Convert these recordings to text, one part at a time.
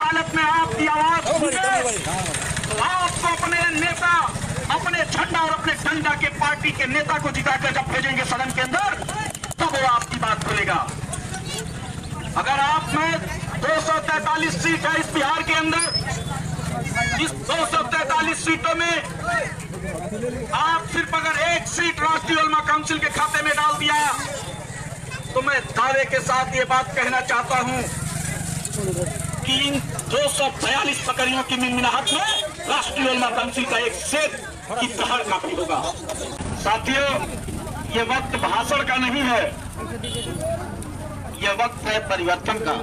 हालत में आपकी आवाज सुने तो आपको अपने नेता, अपने झंडा और अपने डंडा के पार्टी के नेता को जिताकर जब भेजेंगे सदन के अंदर, तब वो आपकी बात बोलेगा। अगर आप में 243 सीट है इस बिहार के अंदर, इस 243 सीटों में आप सिर्फ अगर एक सीट राष्ट्रीय उलमा काउंसिल के खाते में डाल दिया तो मैं दावे के साथ ये बात कहना चाहता हूं कि इन 242 बकरियों की मिनमिनाहट में राष्ट्रीय उलमा काउंसिल का एक शेर की दहाड़ काफी होगा। साथियों, ये वक्त भाषण का नहीं है, ये वक्त है परिवर्तन का।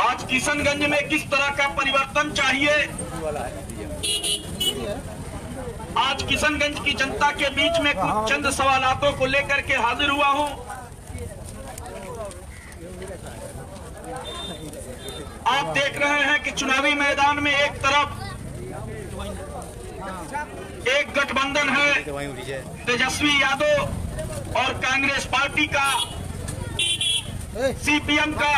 आज किशनगंज में किस तरह का परिवर्तन चाहिए, आज किशनगंज की जनता के बीच में कुछ चंद सवालों को लेकर के हाजिर हुआ हूं। आप देख रहे हैं कि चुनावी मैदान में एक तरफ एक गठबंधन है तेजस्वी यादव और कांग्रेस पार्टी का, सीपीएम का,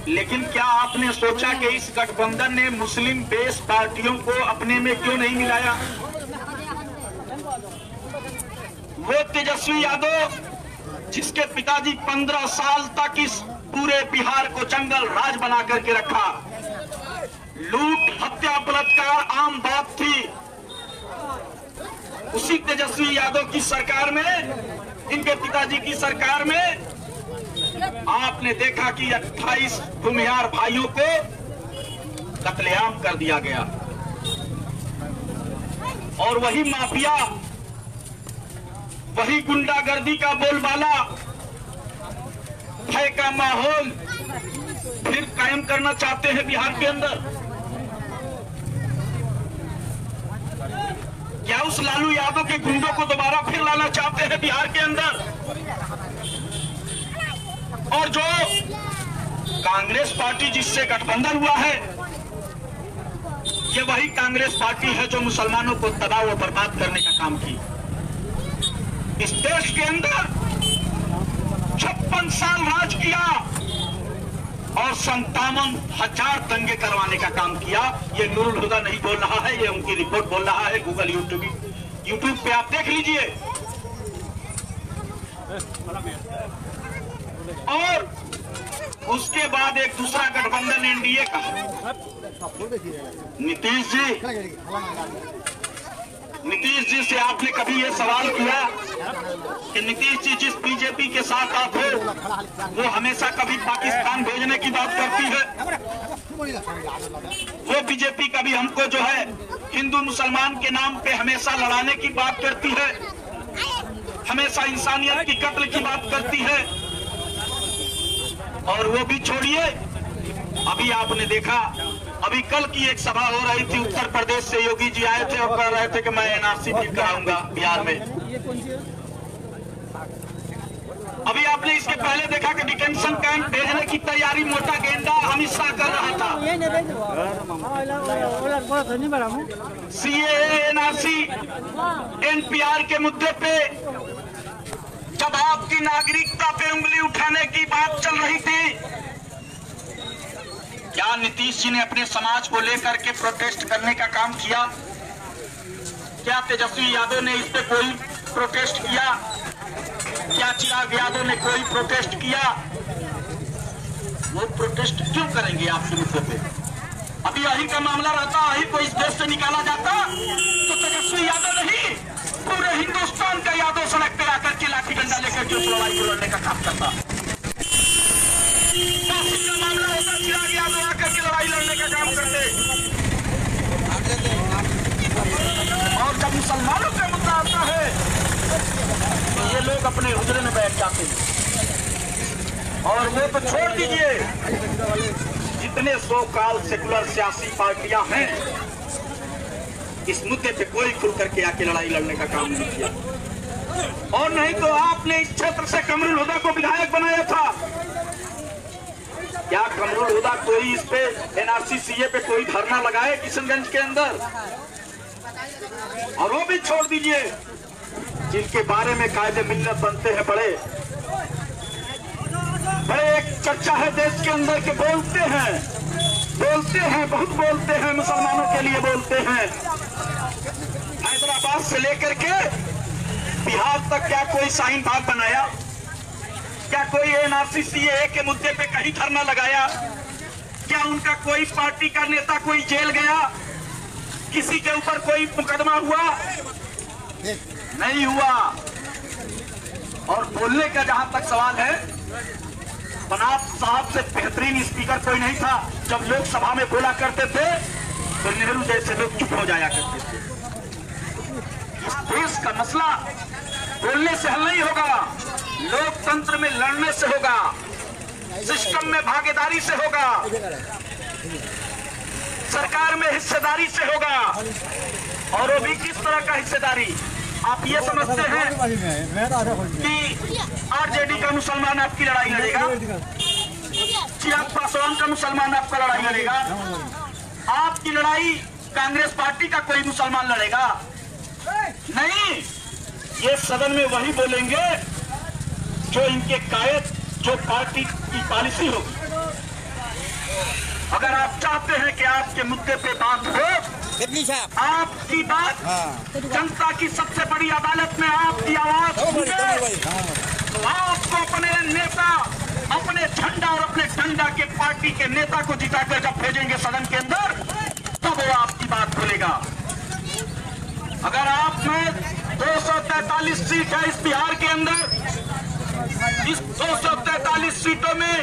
लेकिन क्या आपने सोचा कि इस गठबंधन ने मुस्लिम बेस पार्टियों को अपने में क्यों नहीं मिलाया? वो तेजस्वी यादव जिसके पिताजी 15 साल तक इस पूरे बिहार को जंगल राज बना करके रखा, लूट हत्या बलात्कार आम बात थी, उसी तेजस्वी यादव की सरकार में, इनके पिताजी की सरकार में आपने देखा कि 28 भूमिहार भाइयों को कत्लेआम कर दिया गया। और वही माफिया, वही गुंडागर्दी का बोलबाला, भय का माहौल फिर कायम करना चाहते हैं बिहार के अंदर। क्या उस लालू यादव के गुंडों को दोबारा फिर लाना चाहते हैं बिहार के अंदर? और जो कांग्रेस पार्टी जिससे गठबंधन हुआ है, ये वही कांग्रेस पार्टी है जो मुसलमानों को तबाह व बर्बाद करने का काम की। इस देश के अंदर 56 साल राज किया और 57,000 दंगे करवाने का काम किया। ये नूरुल हुदा नहीं बोल रहा है, ये उनकी रिपोर्ट बोल रहा है। गूगल यूट्यूब पे आप देख लीजिए। और उसके बाद एक दूसरा गठबंधन एनडीए का, नीतीश जी से आपने कभी ये सवाल किया कि नीतीश जी जिस बीजेपी के साथ आप हो वो हमेशा कभी पाकिस्तान भेजने की बात करती है, वो बीजेपी कभी हमको जो है हिंदू मुसलमान के नाम पे हमेशा लड़ाने की बात करती है, हमेशा इंसानियत की कत्ल की बात करती है। और वो भी छोड़िए, अभी आपने देखा, अभी कल की एक सभा हो रही थी उत्तर प्रदेश से, योगी जी आए थे और कह रहे थे कि मैं एनआरसी भी कराऊंगा बिहार में। अभी आपने इसके पहले देखा कि डिटेंशन कैंप भेजने की तैयारी मोटा गेंडा अमित शाह कर रहा था। सीएए, एनआरसी, एनपीआर के मुद्दे पे जब आपकी नागरिकता पे उंगली उठाने की बात चल रही थी, क्या नीतीश जी ने अपने समाज को लेकर के प्रोटेस्ट करने का काम किया? क्या तेजस्वी यादव ने इस पे कोई प्रोटेस्ट किया? क्या चिराग यादव ने कोई प्रोटेस्ट किया? वो प्रोटेस्ट क्यों करेंगे आपके मुद्दे पे? अभी अहिर का मामला रहता, अहिर को इस देश से निकाला जाता तो तेजस्वी यादव नहीं, पूरे हिंदुस्तान का यादव सड़क पे आकर के लाठी डंडा लेकर के उस लड़ाई को लड़ने का काम करता। का मामला होता, चिराग यादव आकर के लड़ाई लड़ने का काम करते। और जब मुसलमानों का मुद्दा आता है तो ये लोग अपने हुजरे में बैठ जाते हैं। और वो तो छोड़ दीजिए, जितने 100 काल सेकुलर सियासी पार्टियां हैं, इस मुद्दे पे कोई खुल करके आके लड़ाई लड़ने का काम नहीं किया। और नहीं तो आपने इस क्षेत्र से कमरुल हुदा को विधायक बनाया था। क्या कमरुल हुदा कोई इस पे एनआरसी सीए पे कोई धरना लगाए किशनगंज के अंदर? और वो भी छोड़ दीजिए, जिनके बारे में कायदे मिल्लत बनते हैं बड़े, बड़े एक चर्चा है देश के अंदर के बोलते हैं, बहुत बोलते हैं, मुसलमानों के लिए बोलते हैं। हैदराबाद से लेकर के बिहार तक क्या कोई शाहीन बाग बनाया? क्या कोई एनआरसी सीएए के मुद्दे पे कहीं धरना लगाया? क्या उनका कोई पार्टी का नेता कोई जेल गया? किसी के ऊपर कोई मुकदमा हुआ? नहीं हुआ। और बोलने का जहां तक सवाल है, बनाब साहब से बेहतरीन स्पीकर कोई नहीं था। जब लोकसभा में बोला करते थे तो नेहरू जैसे लोग चुप हो जाया करते थे। इस देश का मसला बोलने से हल नहीं होगा, लोकतंत्र में लड़ने से होगा, सिस्टम में भागीदारी से होगा, सरकार में हिस्सेदारी से होगा। और वो भी किस तरह का हिस्सेदारी? आप ये समझते हैं कि आरजेडी का मुसलमान आपकी लड़ाई लड़ेगा, चिराग पासवान का मुसलमान आपका लड़ाई लड़ेगा, आपकी लड़ाई कांग्रेस पार्टी का कोई मुसलमान लड़ेगा? नहीं। ये सदन में वही बोलेंगे जो इनके कायद, जो पार्टी की पॉलिसी होगी। अगर आप चाहते हैं कि आपके मुद्दे पे बात हो, आपकी बात जनता की सबसे बड़ी अदालत में आपकी आवाज सुने, आपको अपने नेता, अपने झंडा और अपने डंडा के पार्टी के नेता को जिताकर जब भेजेंगे सदन के अंदर, तब वो आपकी बात बोलेगा। अगर आप में 243 सीट है इस बिहार के अंदर, इस 243 सीटों में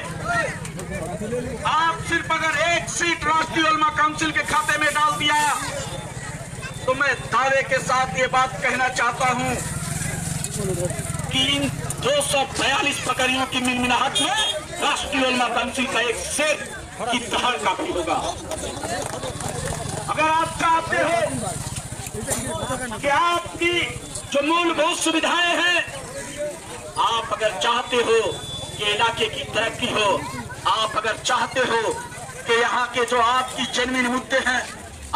आप सिर्फ अगर एक सीट राष्ट्रीय उलमा काउंसिल के खाते में डाल दिया, तो मैं दावे के साथ ये बात कहना चाहता हूं कि इन 242 पकड़ियों की मिनमिनाहट में राष्ट्रीय उलमा काउंसिल का एक शेर की दहाड़ काफी होगा। अगर आप चाहते हो कि आपकी जो मूलभूत सुविधाएं हैं, आप अगर चाहते हो कि इलाके की तरक्की हो, आप अगर चाहते हो कि यहाँ के जो आपकी जेन्युइन मुद्दे हैं,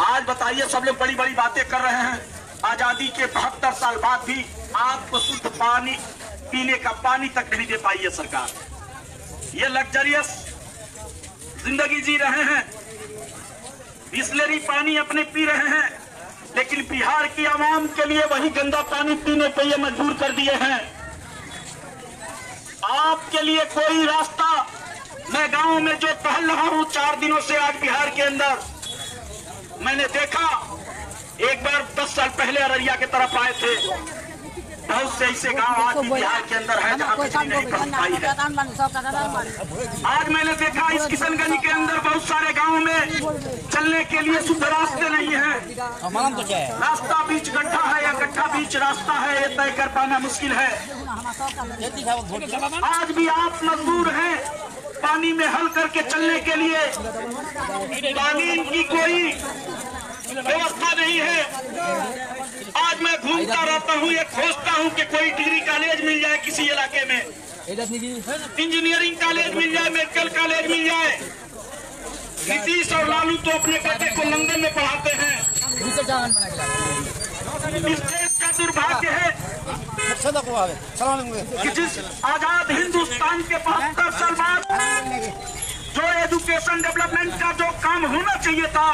आज बताइए सब लोग बड़ी बड़ी बातें कर रहे हैं, आजादी के 72 साल बाद भी आपको शुद्ध पानी, पीने का पानी तक नहीं दे पाई है सरकार। ये लग्जरियस जिंदगी जी रहे हैं, बिस्लेरी पानी अपने पी रहे हैं, लेकिन बिहार की आवाम के लिए वही गंदा पानी पीने पे ये मजबूर कर दिए हैं। आपके लिए कोई रास्ता, मैं गांव में जो टहल रहा हूं 4 दिनों से आज बिहार के अंदर, मैंने देखा एक बार 10 साल पहले अररिया की तरफ आए थे, बहुत से ऐसे गांव आज भी बिहार के अंदर है जहां बिजली नहीं पहुंच पाई है। आज मैंने देखा इस किशनगंज के अंदर बहुत सारे गांवों में चलने के लिए शुद्ध रास्ते नहीं है, रास्ता बीच गड्ढा है या गड्ढा बीच रास्ता है, ये तय कर पाना मुश्किल है। आज भी आप मजबूर हैं पानी में हल करके चलने के लिए, पानी की कोई व्यवस्था नहीं है। आज मैं घूमता रहता हूँ, ये खोजता हूँ कि कोई डिग्री कॉलेज मिल जाए किसी इलाके में, इंजीनियरिंग कॉलेज मिल जाए, मेडिकल कॉलेज मिल जाए। नीतीश और लालू तो अपने बेटे को लंदन में पढ़ाते हैं। इस देश का दुर्भाग्य है कि जिस आजाद हिंदुस्तान के 72 साल बाद जो एजुकेशन डेवलपमेंट का जो काम होना चाहिए था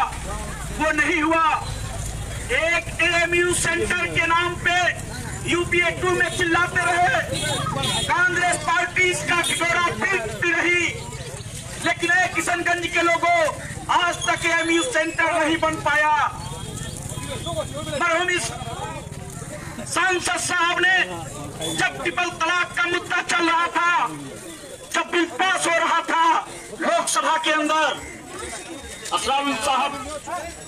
वो नहीं हुआ। एक एएमयू सेंटर के नाम पे यूपीए 2 में चिल्लाते रहे, कांग्रेस पार्टी इसका ढिढोरा पीटती रही, लेकिन किशनगंज के लोगों आज तक एएमयू सेंटर नहीं बन पाया। मरहूम इस सांसद साहब ने जब ट्रिपल तलाक का मुद्दा चल रहा था, जब बिल पास हो रहा था लोकसभा के अंदर, असरारुल साहब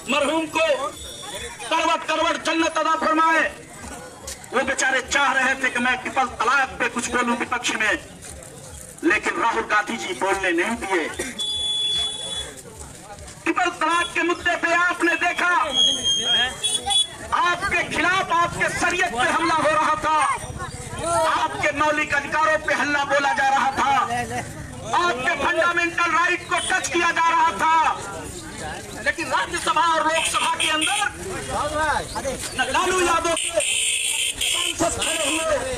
मरहूम को करवट करवट जन्नत अदा फरमाए। वो बेचारे चाह रहे थे कि मैं ट्रिपल तलाक पे कुछ बोलूं विपक्ष में, लेकिन राहुल गांधी जी बोलने नहीं दिए। ट्रिपल तलाक के मुद्दे पे आपने देखा आपके खिलाफ, आपके शरीयत पे हमला हो रहा था, आपके मौलिक अधिकारों पे हल्ला बोला जा रहा था, आपके फंडामेंटल राइट को टच किया जा रहा था। लेकिन राज्यसभा और लोकसभा के अंदर न लालू यादव के सांसद खड़े हुए,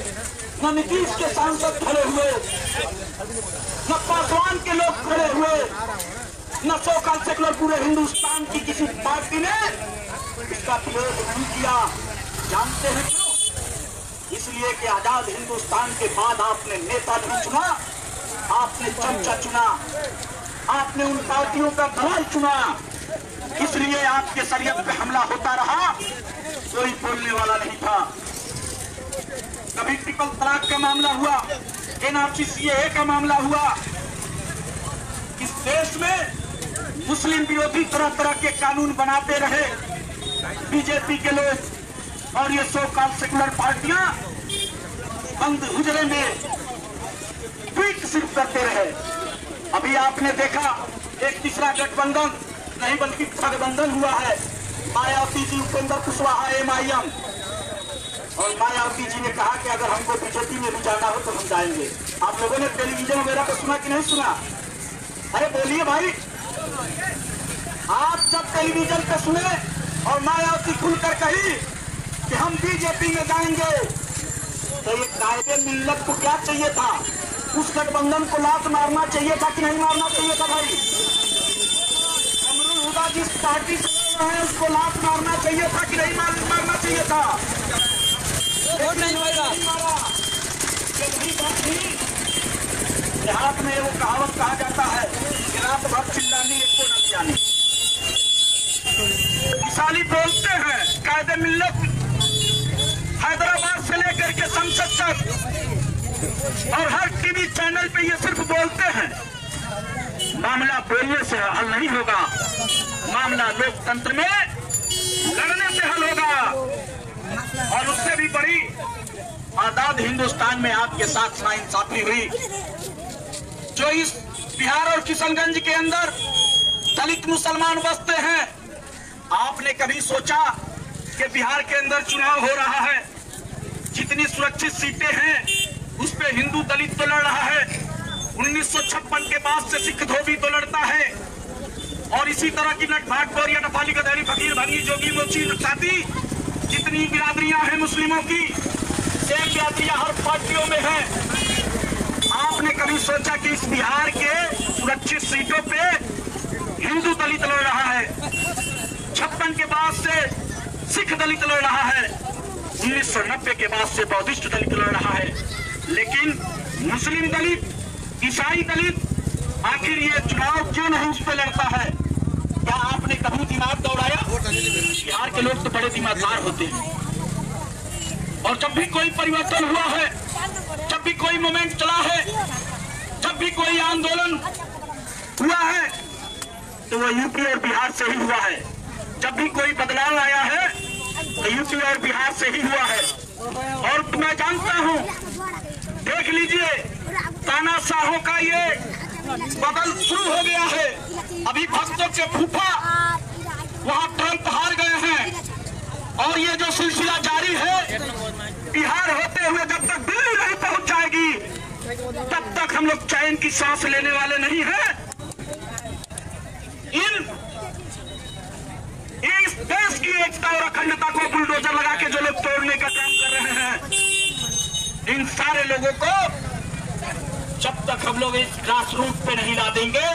न नीतीश के सांसद खड़े हुए। न पासवान के लोग खड़े हुए, न सोकल सेकुलर पूरे हिंदुस्तान की किसी पार्टी ने इसका विरोध नहीं किया। जानते हैं क्यों? इसलिए कि आजाद हिंदुस्तान के बाद आपने नेता नहीं चुना, आपने चमचा चुना, आपने उन पार्टियों का दलाल चुना। इसलिए आपके शरीयत पे हमला होता रहा, कोई बोलने वाला नहीं था। कभी ट्रिपल तलाक का मामला हुआ, एनआरसी सीएए का मामला हुआ। इस देश में मुस्लिम विरोधी तरह तरह के कानून बनाते रहे बीजेपी के लोग, और ये सो कॉल्ड सेकुलर पार्टियां बंद हुजरे में ट्वीट सिर्फ करते रहे। अभी आपने देखा एक तीसरा गठबंधन नहीं बल्कि ठगबंधन हुआ है। मायावती जी, उपेंद्र कुशवाहा एमआईएम, और मायावती जी ने कहा कि अगर हमको बीजेपी में भी जाना हो तो हम जाएंगे। आप लोगों ने टेलीविजन वगैरह पर सुना कि नहीं सुना? अरे बोलिए भाई, आप जब टेलीविजन पे सुने और मायावती खुलकर कही कि हम बीजेपी में जाएंगे, तो ये कायदे मिल्लत को क्या चाहिए था? उस गठबंधन को लात मारना चाहिए था कि नहीं मारना चाहिए था भाई? कमरुल हुदा जिस पार्टी से है उसको लात मारना चाहिए था कि नहीं मारना चाहिए था? देहात में वो कहावत कहा जाता है कि रात भर चिल्लानी एक को न पियानी। विशाली बोलते हैं कायदे मिल्लत हैदराबाद से लेकर के संसद तक और हर टीवी चैनल पे ये सिर्फ बोलते हैं। मामला बोलने से हल नहीं होगा, मामला लोकतंत्र में लड़ने से हल होगा। और उससे भी बड़ी आजाद हिंदुस्तान में आपके साथ नाइंसाफी हुई। जो इस बिहार और किशनगंज के अंदर दलित मुसलमान बसते हैं, आपने कभी सोचा कि बिहार के अंदर चुनाव हो रहा है, जितनी सुरक्षित सीटें हैं उस पे हिंदू दलित तो लड़ रहा है। 1956 के बाद से सिख धोबी तो लड़ता है, और इसी तरह की नटभाट बोरिया नफाली गदरी फकीर भंगी जोगी मोची साथी जितनी बिरादरियां हैं मुस्लिमों की, सेम बिरादरियां हर पार्टियों में हैं। आपने कभी सोचा कि इस बिहार के सुरक्षित सीटों पे हिंदू दलित लड़ रहा है? 56 के बाद से सिख दलित लड़ रहा है, 1990 के बाद से बौद्धिस्ट दलित लड़ रहा है। लेकिन मुस्लिम दलित, ईसाई दलित, आखिर ये चुनाव क्यों नहीं उस पर लड़ता है? क्या आपने कभी दिमाग दौड़ाया? बिहार के लोग तो बड़े दिमागदार होते हैं, और जब भी कोई परिवर्तन हुआ है, जब भी कोई मोमेंट चला है, जब भी कोई आंदोलन हुआ है, तो वो यूपी और बिहार से ही हुआ है। जब भी कोई बदलाव आया है तो यूपी और बिहार से ही हुआ है। और मैं जानता हूं, देख लीजिए तानाशाहों का ये बदल शुरू हो गया है। अभी भक्तों के फूफा वहां तुरंत हार गए हैं, और ये जो सिलसिला जारी है बिहार होते हुए जब तक दिल्ली नहीं पहुंच जाएगी तब तक हम लोग चैन की सांस लेने वाले नहीं हैं। इस देश की एकता और अखंडता को बुलडोजर लगा के जो लोग तोड़ने का काम कर रहे हैं, इन सारे लोगों को जब तक हम लोग इस ग्रास रूट पे नहीं ला देंगे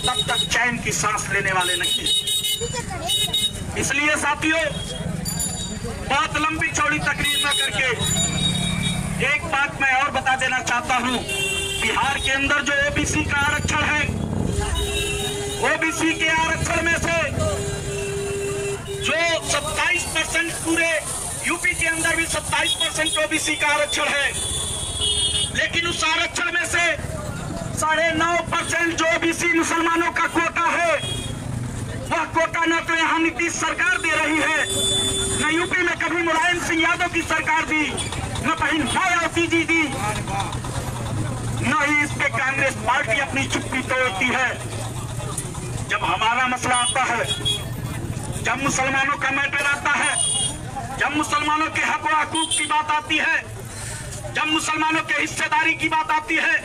तब तक चैन की सांस लेने वाले नहीं। इसलिए साथियों, बहुत लंबी चौड़ी तकरीर न करके एक बात मैं और बता देना चाहता हूं। बिहार के अंदर जो ओबीसी का आरक्षण है, ओबीसी के आरक्षण में से जो 27% पूरे यूपी के अंदर भी 27% ओबीसी का आरक्षण है, लेकिन उस आरक्षण में से 9.5% जो ओबीसी मुसलमानों का कोटा है, वह कोटा न तो यहाँ नीतीश सरकार दे रही है, न यूपी में कभी मुलायम सिंह यादव की सरकार दी, न कहीं मायावती जी दी, न ही इस पे कांग्रेस पार्टी अपनी चुप्पी तोड़ती है। जब हमारा मसला आता है, जब मुसलमानों का मैटर आता है, जब मुसलमानों के हक व हकूक की बात आती है, जब मुसलमानों के हिस्सेदारी की बात आती है,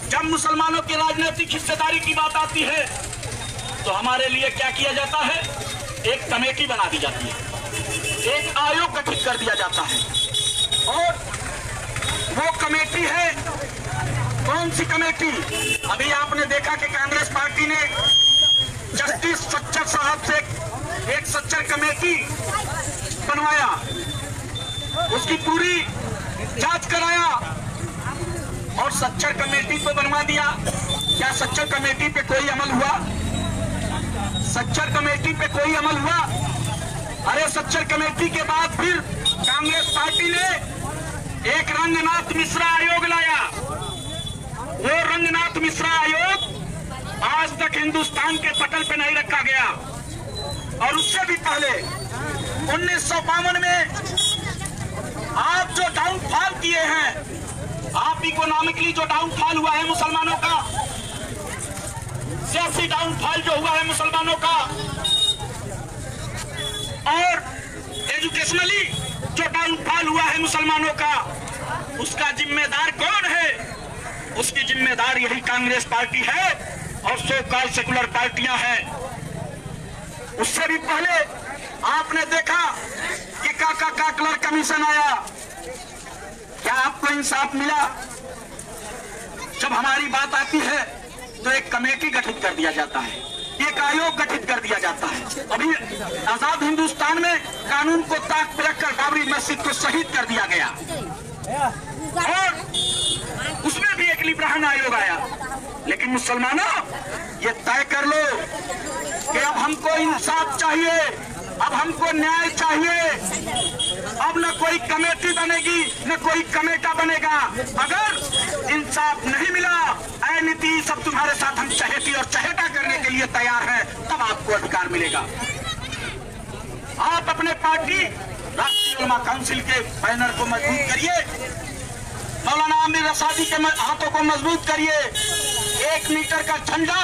जब मुसलमानों की राजनीतिक हिस्सेदारी की बात आती है, तो हमारे लिए क्या किया जाता है? एक कमेटी बना दी जाती है, एक आयोग गठित कर दिया जाता है, और वो कमेटी है कौन सी कमेटी? अभी आपने देखा कि कांग्रेस पार्टी ने जस्टिस सच्चर साहब से एक सच्चर कमेटी बनवाया, उसकी पूरी जांच कराया और सच्चर कमेटी तो बनवा दिया। क्या सच्चर कमेटी पे कोई अमल हुआ? सच्चर कमेटी पे कोई अमल हुआ? अरे सच्चर कमेटी के बाद फिर कांग्रेस पार्टी ने एक रंगनाथ मिश्रा आयोग लाया। वो रंगनाथ मिश्रा आयोग आज तक हिंदुस्तान के पटल पे नहीं रखा गया। और उससे भी पहले 1952 में आप जो डाउनफॉल किए हैं, आप इकोनॉमिकली जो डाउनफॉल हुआ है मुसलमानों का, सियासी डाउनफॉल जो हुआ है मुसलमानों का, और एजुकेशनली जो डाउनफॉल हुआ है मुसलमानों का, उसका जिम्मेदार कौन है? उसकी जिम्मेदार यही कांग्रेस पार्टी है और सो कॉल्ड सेकुलर पार्टियां हैं। उससे भी पहले आपने देखा कि काका काकलर कमीशन आया। क्या आपको इंसाफ मिला? जब हमारी बात आती है तो एक कमेटी गठित कर दिया जाता है, एक आयोग गठित कर दिया जाता है। अभी आजाद हिंदुस्तान में कानून को ताक पर रखकर बाबरी मस्जिद को शहीद कर दिया गया और उसमें भी एक लिब्राहन आयोग आया। लेकिन मुसलमानों, ये तय कर लो कि अब हमको इंसाफ चाहिए, अब हमको न्याय चाहिए। अब न कोई कमेटी बनेगी न कोई कमेटा बनेगा। अगर इंसाफ नहीं मिला, ऐ नीति सब तुम्हारे साथ हम चहेती और चहेता करने के लिए तैयार हैं, तब आपको अधिकार मिलेगा। आप अपने पार्टी राष्ट्रीय उलमा काउंसिल के बैनर को मजबूत करिए, मौलाना आमिर रसादी के हाथों को मजबूत करिए, 1 मीटर का झंडा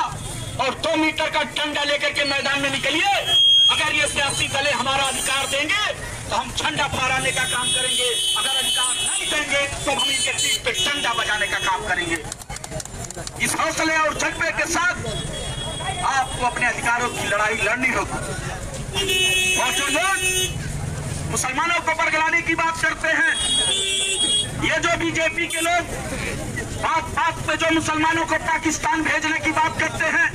और 2 मीटर का डंडा लेकर के मैदान में निकलिए। अगर ये सियासी दलें हमारा अधिकार देंगे तो हम झंडा फहराने का काम करेंगे, अगर अधिकार नहीं देंगे तो हम इनके पीठ पे डंडा बजाने का काम करेंगे। इस हौसले और जज्बे के साथ आपको अपने अधिकारों की लड़ाई लड़नी होगी। और जो लोग मुसलमानों को बरगलाने की बात करते हैं, ये जो बीजेपी के लोग बात पे जो मुसलमानों को पाकिस्तान भेजने की बात करते हैं,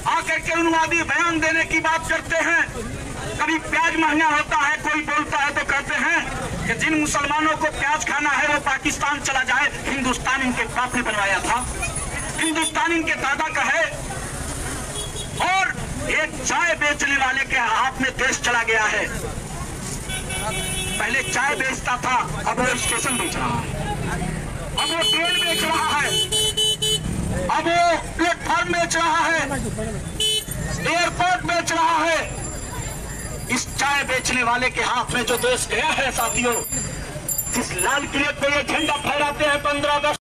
आकर के उन्वादी बयान देने की बात करते हैं, कभी प्याज महंगा होता है कोई बोलता है तो कहते हैं कि जिन मुसलमानों को प्याज खाना है वो पाकिस्तान चला जाए। हिंदुस्तान इनके बाप ने बनवाया था, हिंदुस्तान इनके दादा का है। और एक चाय बेचने वाले के हाथ में देश चला गया है। पहले चाय बेचता था, अब वो स्टेशन बेच रहा है, अब वो ट्रेन बेच रहा है, अब वो प्लेटफॉर्म बेच रहा है, एयरपोर्ट बेच रहा है। इस चाय बेचने वाले के हाथ में जो देश गया है साथियों, जिस लाल किले पे ये झंडा फहराते हैं 15 अगस्त